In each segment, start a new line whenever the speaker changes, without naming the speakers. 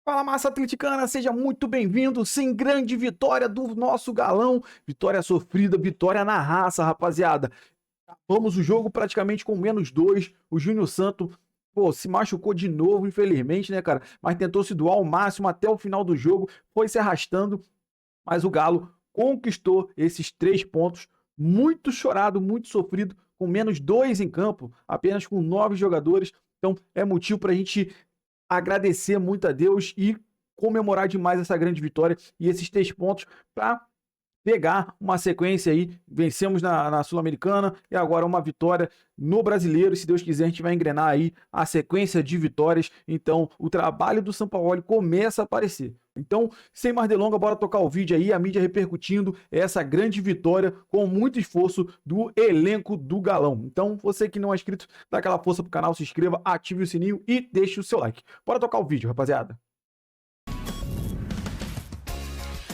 Fala, massa atleticana, seja muito bem-vindo. Sim, grande vitória do nosso galão. Vitória sofrida, vitória na raça, rapaziada. Vamos o jogo praticamente com -2. O Júnior Santo, pô, se machucou de novo, infelizmente, né, cara? Mas tentou se doar ao máximo até o final do jogo, foi se arrastando, mas o Galo conquistou esses 3 pontos. Muito chorado, muito sofrido, com -2 em campo, apenas com 9 jogadores. Então é motivo para a gente agradecer muito a Deus e comemorar demais essa grande vitória e esses 3 pontos para pegar uma sequência aí. Vencemos na Sul-Americana e agora uma vitória no Brasileiro. Se Deus quiser, a gente vai engrenar aí a sequência de vitórias. Então, o trabalho do Sampaoli começa a aparecer. Então, sem mais delongas, bora tocar o vídeo aí, a mídia repercutindo essa grande vitória com muito esforço do elenco do Galão. Então, você que não é inscrito, dá aquela força pro canal, se inscreva, ative o sininho e deixe o seu like. Bora tocar o vídeo, rapaziada.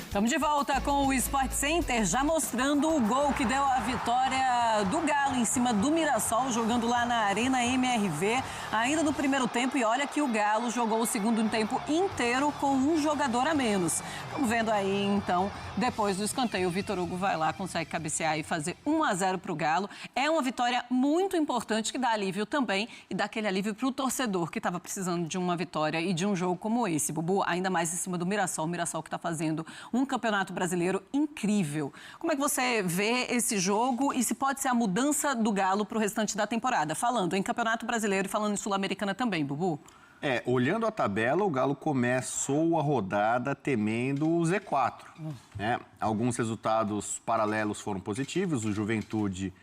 Estamos de volta com o Sport Center, já mostrando o gol que deu a vitória do Galo em cima do Mirassol, jogando lá na Arena MRV, ainda no primeiro tempo. E olha que o Galo jogou o segundo tempo inteiro com um jogador a menos. Estamos vendo aí, então, depois do escanteio, o Vitor Hugo vai lá, consegue cabecear e fazer 1-0 para o Galo. É uma vitória muito importante que dá alívio também e dá aquele alívio para o torcedor que estava precisando de uma vitória e de um jogo como esse, Bubu, ainda mais em cima do Mirassol. O Mirassol que está fazendo um campeonato brasileiro incrível. Como é que você vê esse jogo e se pode ser a mudança do Galo para o restante da temporada? Falando em campeonato brasileiro e falando em Sul-Americana também, Bubu.
Olhando a tabela, o Galo começou a rodada temendo o Z4. Né? Alguns resultados paralelos foram positivos, o Juventude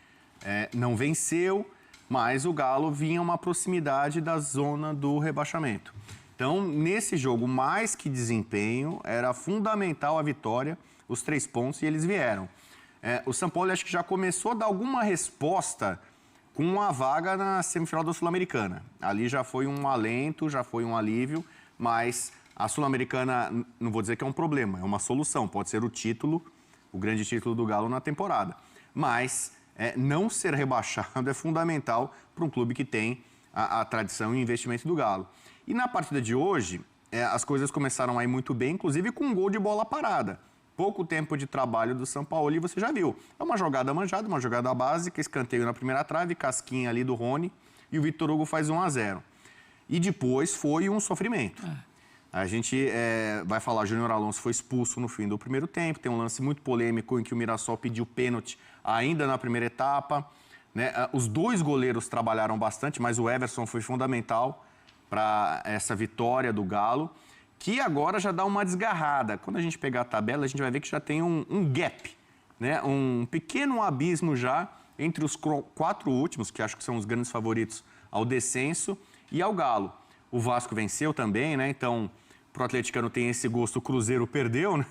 não venceu, mas o Galo vinha uma proximidade da zona do rebaixamento. Então, nesse jogo, mais que desempenho, era fundamental a vitória, os 3 pontos, e eles vieram. O Sampaoli acho que já começou a dar alguma resposta com uma vaga na semifinal da Sul-Americana. Ali já foi um alento, já foi um alívio, mas a Sul-Americana, não vou dizer que é um problema, é uma solução. Pode ser o título, o grande título do Galo na temporada. Mas não ser rebaixado é fundamental para um clube que tem a tradição e investimento do Galo. E na partida de hoje, as coisas começaram a ir muito bem, inclusive com um gol de bola parada. Pouco tempo de trabalho do Sampaoli, você já viu. É uma jogada manjada, uma jogada básica, escanteio na primeira trave, casquinha ali do Rony, e o Vitor Hugo faz 1-0. E depois foi um sofrimento. A gente vai falar, Júnior Alonso foi expulso no fim do primeiro tempo, tem um lance muito polêmico em que o Mirassol pediu pênalti ainda na primeira etapa. Né? Os 2 goleiros trabalharam bastante, mas o Everson foi fundamental para essa vitória do Galo, que agora já dá uma desgarrada. Quando a gente pegar a tabela, a gente vai ver que já tem um gap, né? Um pequeno abismo já entre os 4 últimos, que acho que são os grandes favoritos ao descenso, e ao Galo. O Vasco venceu também, né? Então, pro atleticano tem esse gosto, o Cruzeiro perdeu, né?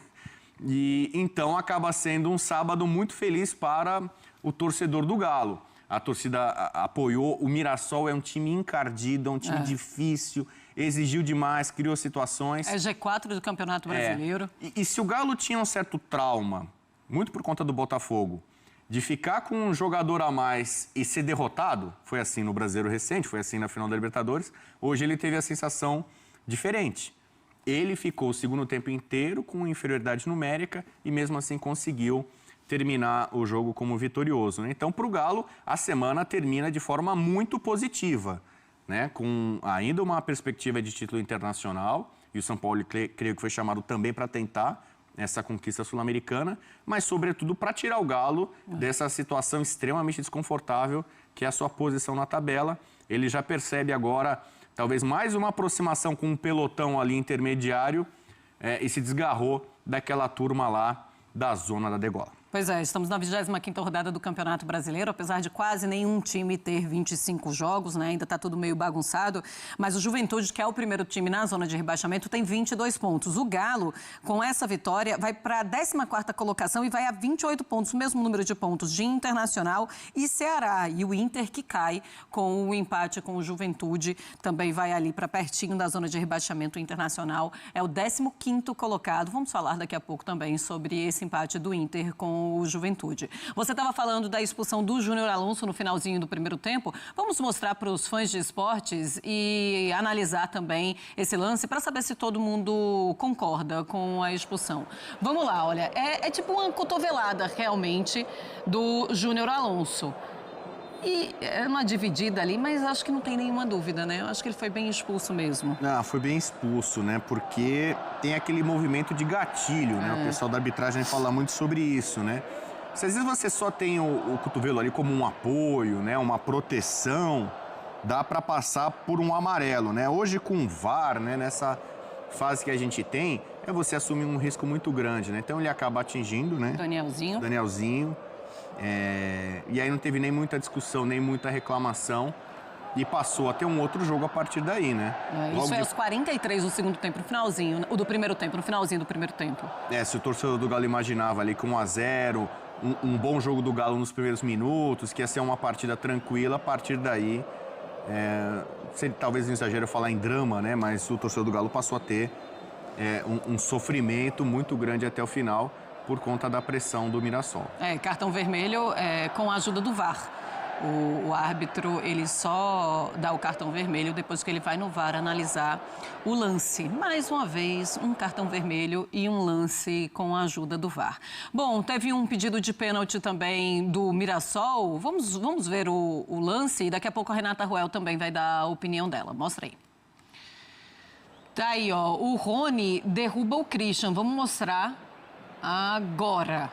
E então acaba sendo um sábado muito feliz para o torcedor do Galo. A torcida apoiou, o Mirassol é um time encardido, é um time difícil, exigiu demais, criou situações.
É G4 do Campeonato Brasileiro.
E se o Galo tinha um certo trauma, muito por conta do Botafogo, de ficar com um jogador a mais e ser derrotado, foi assim no Brasileiro recente, foi assim na final da Libertadores, hoje ele teve a sensação diferente. Ele ficou o segundo tempo inteiro com inferioridade numérica e mesmo assim conseguiu terminar o jogo como vitorioso. Né? Então, para o Galo, a semana termina de forma muito positiva, né? Com ainda uma perspectiva de título internacional, e o São Paulo, creio que foi chamado também para tentar essa conquista sul-americana, mas, sobretudo, para tirar o Galo dessa situação extremamente desconfortável, que é a sua posição na tabela. Ele já percebe agora, talvez, mais uma aproximação com um pelotão ali intermediário e se desgarrou daquela turma lá da zona da degola.
Pois é, estamos na 25ª rodada do Campeonato Brasileiro, apesar de quase nenhum time ter 25 jogos, né? Ainda está tudo meio bagunçado, mas o Juventude, que é o primeiro time na zona de rebaixamento, tem 22 pontos. O Galo, com essa vitória, vai para a 14ª colocação e vai a 28 pontos, o mesmo número de pontos de Internacional e Ceará. E o Inter, que cai com o empate com o Juventude, também vai ali para pertinho da zona de rebaixamento. Internacional é o 15º colocado. Vamos falar daqui a pouco também sobre esse empate do Inter com com o Juventude. Você estava falando da expulsão do Júnior Alonso no finalzinho do primeiro tempo. Vamos mostrar para os fãs de esportes e analisar também esse lance para saber se todo mundo concorda com a expulsão. Vamos lá, olha, é tipo uma cotovelada realmente do Júnior Alonso. E é uma dividida ali, mas acho que não tem nenhuma dúvida, né? Eu acho que ele foi bem expulso mesmo.
Ah, foi bem expulso, né? Porque tem aquele movimento de gatilho, né? O pessoal da arbitragem fala muito sobre isso, né? Se às vezes você só tem o cotovelo ali como um apoio, né? Uma proteção, dá para passar por um amarelo, né? Hoje com o VAR, né? Nessa fase que a gente tem, você assumir um risco muito grande, né? Então ele acaba atingindo, né? Danielzinho. E aí não teve nem muita discussão, nem muita reclamação e passou a ter um outro jogo a partir daí, né?
Isso é aos 43 do segundo tempo, no finalzinho, do primeiro tempo, no finalzinho do primeiro tempo.
Se o torcedor do Galo imaginava ali com 1-0, um bom jogo do Galo nos primeiros minutos, que ia ser uma partida tranquila, a partir daí, talvez não exagero eu falar em drama, né? Mas o torcedor do Galo passou a ter um sofrimento muito grande até o final, por conta da pressão do Mirassol.
Cartão vermelho com a ajuda do VAR. O árbitro, ele só dá o cartão vermelho depois que ele vai no VAR analisar o lance. Mais uma vez, um cartão vermelho e um lance com a ajuda do VAR. Bom, teve um pedido de pênalti também do Mirassol. Vamos ver o lance e daqui a pouco a Renata Ruel também vai dar a opinião dela. Mostra aí. Tá aí, ó. O Rony derruba o Christian. Vamos mostrar agora.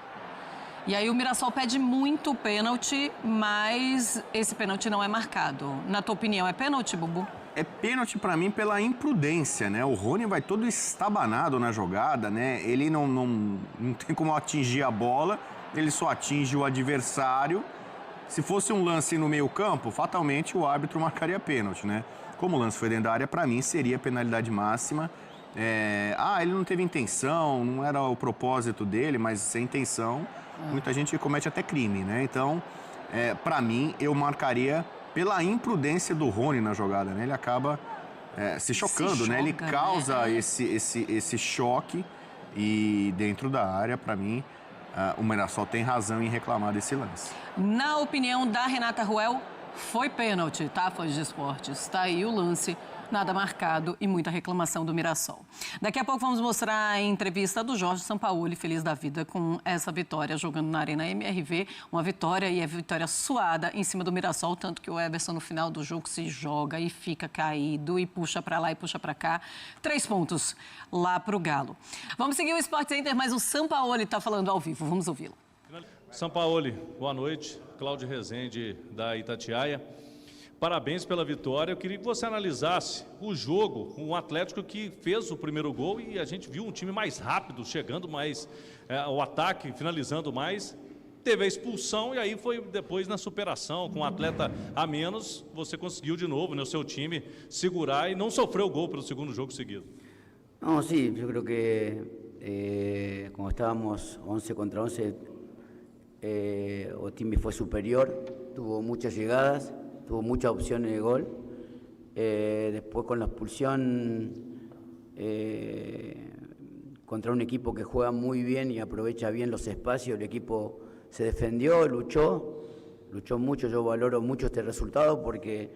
E aí o Mirassol pede muito pênalti, mas esse pênalti não é marcado. Na tua opinião, é pênalti, Bubu?
É pênalti pra mim pela imprudência, né? O Rony vai todo estabanado na jogada, né? Ele não tem como atingir a bola, ele só atinge o adversário. Se fosse um lance no meio campo, fatalmente o árbitro marcaria pênalti, né? Como o lance foi dentro da área, pra mim seria penalidade máxima. Ele não teve intenção, não era o propósito dele, mas sem intenção, muita gente comete até crime, né? Então, para mim, eu marcaria pela imprudência do Rony na jogada, né? Ele acaba se chocando, né? Ele causa esse choque e dentro da área, para mim, o Mirassol tem razão em reclamar desse lance.
Na opinião da Renata Ruel, foi pênalti, tá, fãs de esportes? Tá aí o lance. Nada marcado e muita reclamação do Mirassol. Daqui a pouco vamos mostrar a entrevista do Jorge Sampaoli, feliz da vida com essa vitória, jogando na Arena MRV. Uma vitória e a vitória suada em cima do Mirassol, tanto que o Everson no final do jogo se joga e fica caído e puxa para lá e puxa para cá. 3 pontos lá para o Galo. Vamos seguir o Sport Center, mas o Sampaoli está falando ao vivo. Vamos ouvi-lo.
Sampaoli, boa noite. Cláudio Rezende, da Itatiaia. Parabéns pela vitória. Eu queria que você analisasse o jogo, um Atlético que fez o primeiro gol e a gente viu um time mais rápido, chegando mais ao ataque, finalizando mais. Teve a expulsão e aí foi depois na superação, com um atleta a menos, você conseguiu de novo, né, o seu time segurar e não sofreu gol pelo segundo jogo seguido.
No, sí, yo creo que como estábamos 11 contra 11, o time fue superior, tuvo muchas llegadas, tuvo muchas opciones de gol. Después con la expulsión contra un equipo que juega muy bien y aprovecha bien los espacios, el equipo se defendió, luchó mucho. Yo valoro mucho este resultado porque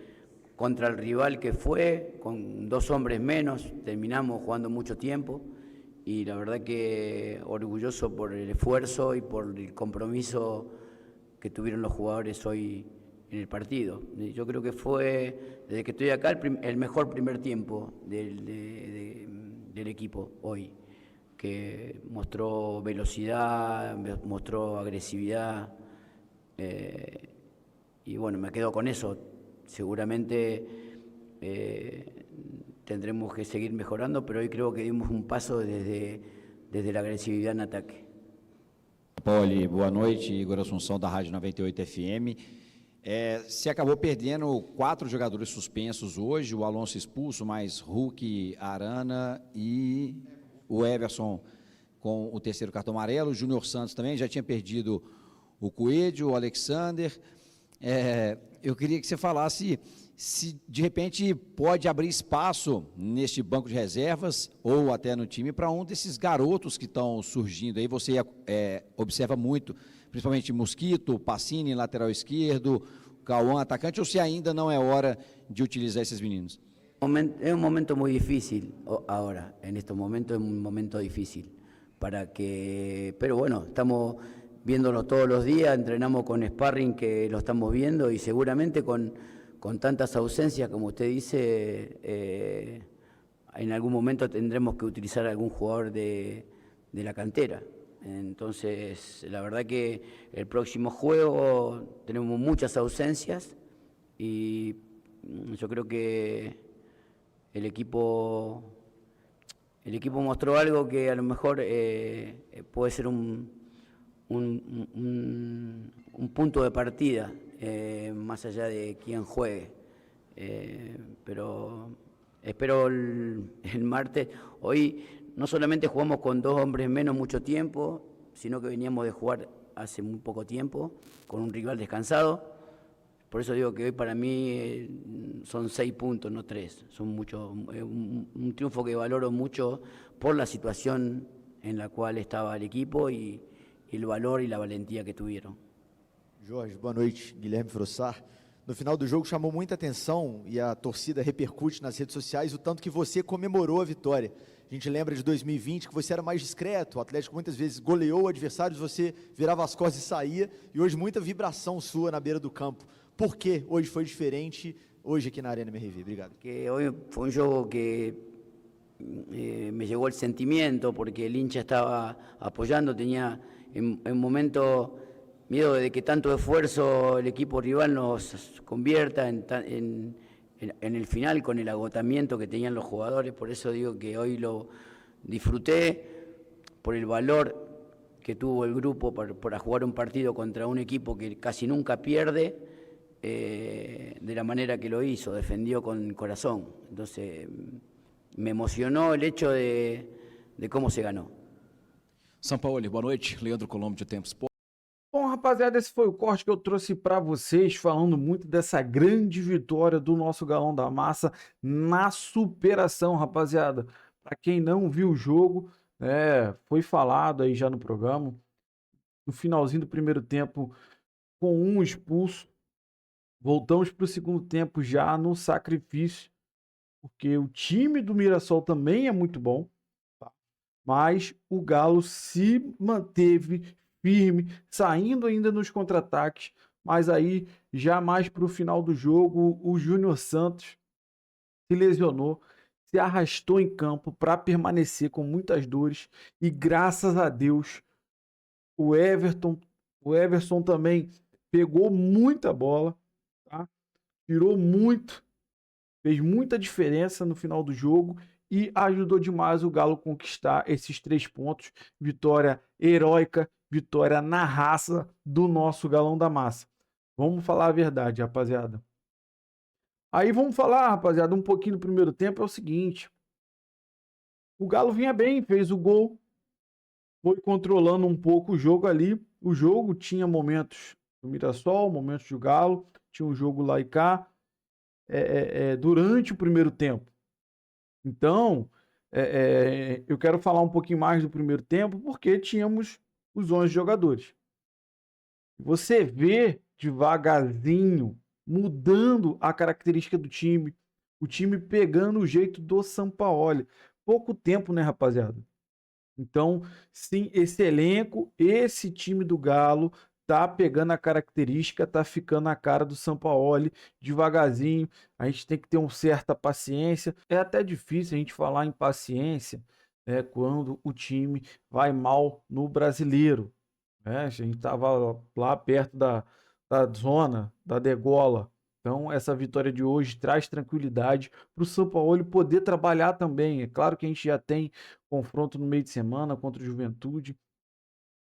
contra el rival que fue, con 2 hombres menos, terminamos jugando mucho tiempo y la verdad que orgulloso por el esfuerzo y por el compromiso que tuvieron los jugadores hoy en el partido. Yo creo que fue, desde que estoy acá, el mejor primer tiempo del equipo hoy, que mostró velocidad, mostró agresividad, y bueno, me quedo con eso. Seguramente tendremos que seguir mejorando, pero hoy creo que dimos un paso desde la agresividad en ataque.
Pauli, boa noite. Igor Assunção, da Rádio 98 FM. Se acabou perdendo 4 jogadores suspensos hoje, o Alonso expulso, mais Hulk, Arana e o Everson com o 3º cartão amarelo, o Júnior Santos também, já tinha perdido o Coelho, o Alexander. Eu queria que você falasse se de repente pode abrir espaço neste banco de reservas ou até no time para um desses garotos que estão surgindo aí. Você observa muito principalmente Mosquito, Pacini, lateral esquerdo, Cauã, atacante, ou se ainda não é hora de utilizar esses meninos?
Es un momento muy difícil ahora, en estos momentos es un momento difícil, pero bueno, estamos viéndolo todos los días, entrenamos con sparring que lo estamos viendo y seguramente con tantas ausencias, como usted dice, en algún momento tendremos que utilizar algún jugador de la cantera. Entonces, la verdad que el próximo juego tenemos muchas ausencias y yo creo que el equipo mostró algo que a lo mejor puede ser un punto de partida, más allá de quién juegue. Pero espero el martes. Hoy no solamente jugamos con 2 hombres menos mucho tiempo, sino que veníamos de jugar hace muy poco tiempo con un rival descansado. Por eso digo que hoy para mí son 6 puntos, no 3. Son muchos, un triunfo que valoro mucho por la situación en la cual estaba el equipo y el valor y la valentía que tuvieron.
Jorge, boa noite. Guilherme Frossar. No final do jogo chamou muita atenção e a torcida repercute nas redes sociais o tanto que você comemorou a vitória. A gente lembra de 2020 que você era mais discreto, o Atlético muitas vezes goleou adversários, você virava as costas e saía, e hoje muita vibração sua na beira do campo. Por que hoje foi diferente, hoje aqui na Arena MRV? Obrigado.
Que hoy fue un juego que me llegó el sentimiento porque el hincha estaba apoyando, tenía en un momento miedo de que tanto esfuerzo el equipo rival nos convierta en el final con el agotamiento que tenían los jugadores. Por eso digo que hoy lo disfruté por el valor que tuvo el grupo para jugar un partido contra un equipo que casi nunca pierde, de la manera que lo hizo, defendió con corazón. Entonces me emocionó el hecho de cómo se ganó.
São Paulo, boa noite. Leandro Colombo, de Tempo Sport.
Bom, rapaziada, esse foi o corte que eu trouxe para vocês, falando muito dessa grande vitória do nosso Galão da Massa na superação, rapaziada. Para quem não viu o jogo, foi falado aí já no programa, no finalzinho do primeiro tempo, com um expulso, voltamos para o segundo tempo já no sacrifício, porque o time do Mirassol também é muito bom, tá? Mas o Galo se manteve firme, saindo ainda nos contra-ataques, mas aí já mais para o final do jogo, o Júnior Santos se lesionou, se arrastou em campo para permanecer com muitas dores e graças a Deus o Everson também pegou muita bola, tá? Tirou muito, fez muita diferença no final do jogo e ajudou demais o Galo a conquistar esses 3 pontos. Vitória heróica, vitória na raça do nosso Galão da Massa. Vamos falar a verdade, rapaziada. Aí vamos falar, rapaziada, um pouquinho do primeiro tempo. É o seguinte: o Galo vinha bem, fez o gol, foi controlando um pouco o jogo ali. O jogo tinha momentos do Mirassol, momentos do Galo, tinha um jogo lá e cá, durante o primeiro tempo. Então, eu quero falar um pouquinho mais do primeiro tempo, porque tínhamos os 11 jogadores. Você vê devagarzinho, mudando a característica do time, o time pegando o jeito do Sampaoli. Pouco tempo, né, rapaziada? Então, sim, esse elenco, esse time do Galo tá pegando a característica, tá ficando a cara do Sampaoli devagarzinho. A gente tem que ter uma certa paciência. É até difícil a gente falar em paciência quando o time vai mal no Brasileiro. A gente estava lá perto da zona, da degola. Então, essa vitória de hoje traz tranquilidade para o Sampaoli poder trabalhar também. É claro que a gente já tem confronto no meio de semana contra o Juventude,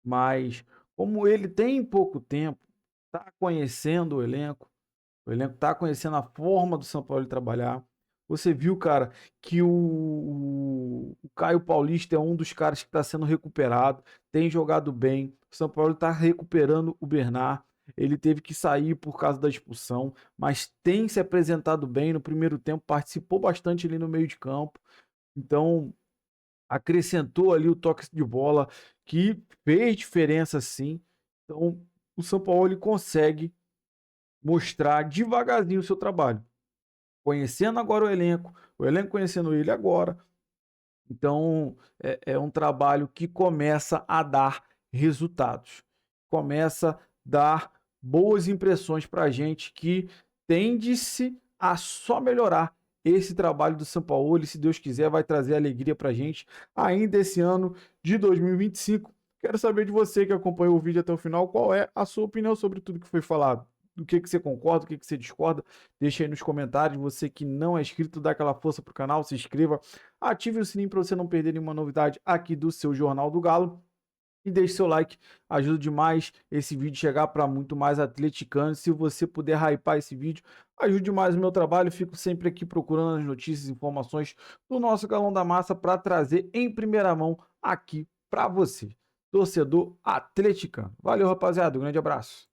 mas como ele tem pouco tempo, está conhecendo o elenco está conhecendo a forma do Sampaoli trabalhar. Você viu, cara, que o Caio Paulista é um dos caras que está sendo recuperado, tem jogado bem. O Sampaoli está recuperando o Bernard. Ele teve que sair por causa da expulsão, mas tem se apresentado bem no primeiro tempo, participou bastante ali no meio de campo. Então, acrescentou ali o toque de bola, que fez diferença sim. Então, o Sampaoli consegue mostrar devagarzinho o seu trabalho. Conhecendo agora o elenco conhecendo ele agora. Então, é um trabalho que começa a dar resultados. Começa a dar boas impressões para a gente, que tende-se a só melhorar esse trabalho do Sampaoli. Se Deus quiser, vai trazer alegria para a gente ainda esse ano de 2025. Quero saber de você que acompanhou o vídeo até o final, qual é a sua opinião sobre tudo que foi falado. Do que você concorda, do que você discorda, deixa aí nos comentários. Você que não é inscrito, dá aquela força pro canal, se inscreva, ative o sininho para você não perder nenhuma novidade aqui do seu Jornal do Galo. E deixe seu like, ajuda demais esse vídeo chegar para muito mais atleticanos. Se você puder hypar esse vídeo, ajude mais o meu trabalho. Fico sempre aqui procurando as notícias e informações do nosso Galão da Massa para trazer em primeira mão aqui para você, torcedor atleticano. Valeu, rapaziada, um grande abraço.